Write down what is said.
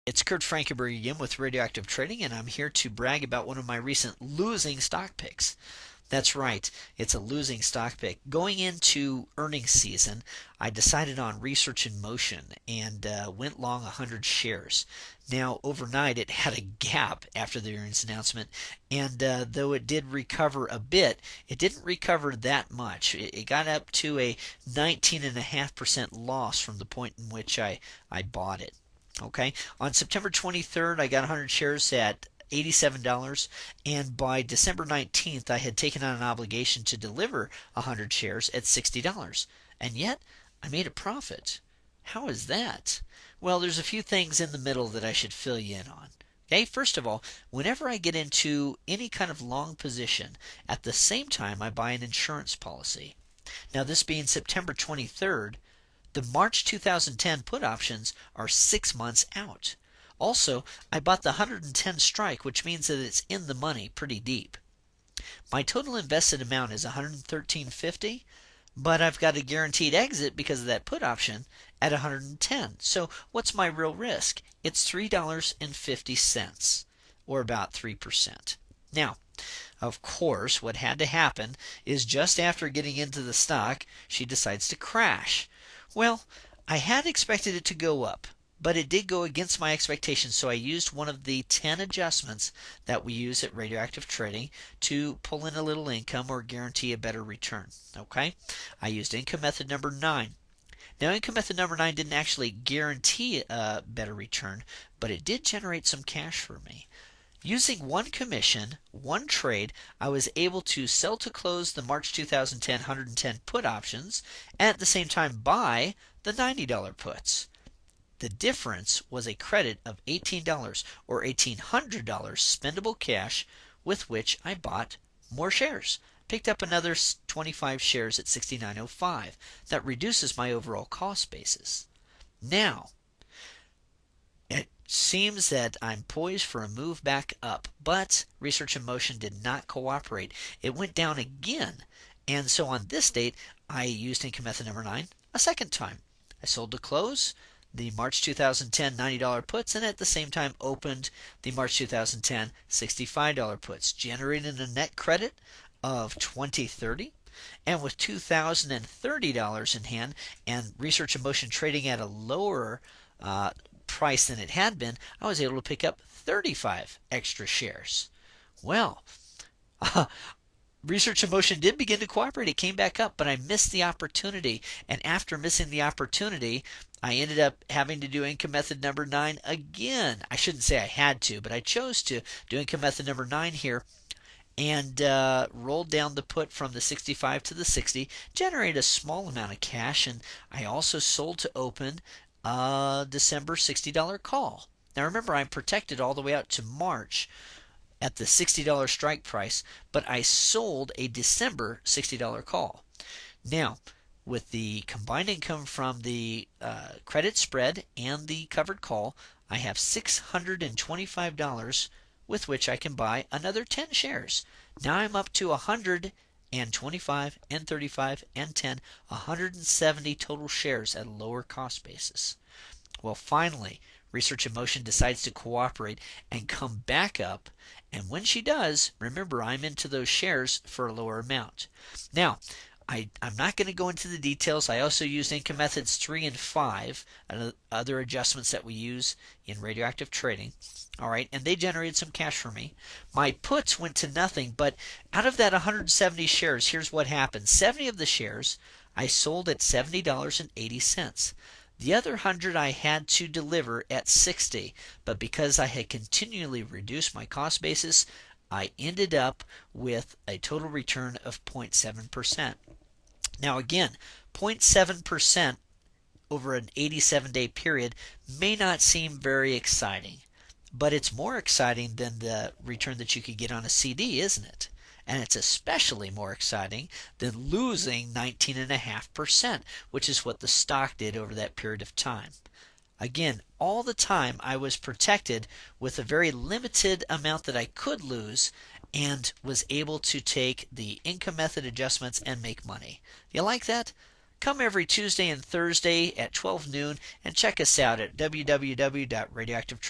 It's Kurt Frankenberg again with Radioactive Trading, and I'm here to brag about one of my recent losing stock picks. That's right, it's a losing stock pick. Going into earnings season, I decided on Research in Motion and went long 100 shares. Now, overnight, it had a gap after the earnings announcement, and though it did recover a bit, it didn't recover that much. It got up to a 19.5% loss from the point in which I bought it. Okay, on September 23rd, I got 100 shares at $87, and by December 19th, I had taken on an obligation to deliver 100 shares at $60, and yet I made a profit. How is that? Well, there's a few things in the middle that I should fill you in on. Okay, first of all, whenever I get into any kind of long position, at the same time I buy an insurance policy. Now, this being September 23rd, the March 2010 put options are 6 months out. Also, I bought the 110 strike, which means that it's in the money pretty deep. My total invested amount is 113.50, but I've got a guaranteed exit because of that put option at 110. So what's my real risk? It's $3.50, or about 3%. Now, of course, what had to happen is just after getting into the stock, she decides to crash. Well, I had expected it to go up, but it did go against my expectations, so I used one of the 10 adjustments that we use at Radioactive Trading to pull in a little income or guarantee a better return. Okay, I used income method number 9. Now, income method number 9 didn't actually guarantee a better return, but it did generate some cash for me. Using one commission, one trade, I was able to sell to close the March 2010 110 put options and at the same time buy the $90 puts. The difference was a credit of $18 or $1,800 spendable cash with which I bought more shares. Picked up another 25 shares at $69.05. That reduces my overall cost basis. Now, it seems that I'm poised for a move back up, but Research in Motion did not cooperate. It went down again, and so on this date, I used income method number 9 a second time. I sold to close the March 2010 $90 puts and at the same time opened the March 2010 $65 puts, generating a net credit of $20.30. And with $2,030 in hand and Research in Motion trading at a lower price than it had been, I was able to pick up 35 extra shares. Well, Research in Motion did begin to cooperate. It came back up, but I missed the opportunity. And after missing the opportunity, I ended up having to do income method number 9 again. I shouldn't say I had to, but I chose to do income method number 9 here and rolled down the put from the 65 to the 60, generated a small amount of cash, and I also sold to open December $60 call. Now remember, I'm protected all the way out to March at the $60 strike price, but I sold a December $60 call. Now, with the combined income from the credit spread and the covered call, I have $625 with which I can buy another 10 shares. Now I'm up to 125 and 35 and 10, 170 total shares at a lower cost basis. Well, finally, Research in Motion decides to cooperate and come back up, and when she does, remember, I'm into those shares for a lower amount. Now, I'm not going to go into the details. I also used income methods 3 and 5, other adjustments that we use in radioactive trading. All right, and they generated some cash for me. My puts went to nothing, but out of that 170 shares, here's what happened. 70 of the shares I sold at $70.80. The other 100 I had to deliver at 60, but because I had continually reduced my cost basis, I ended up with a total return of 0.7%. Now again, 0.7% over an 87-day period may not seem very exciting, but it's more exciting than the return that you could get on a CD, isn't it? And it's especially more exciting than losing 19.5%, which is what the stock did over that period of time. Again, all the time I was protected with a very limited amount that I could lose and was able to take the income method adjustments and make money. You like that? Come every Tuesday and Thursday at 12 noon and check us out at www.radioactivetrade.com.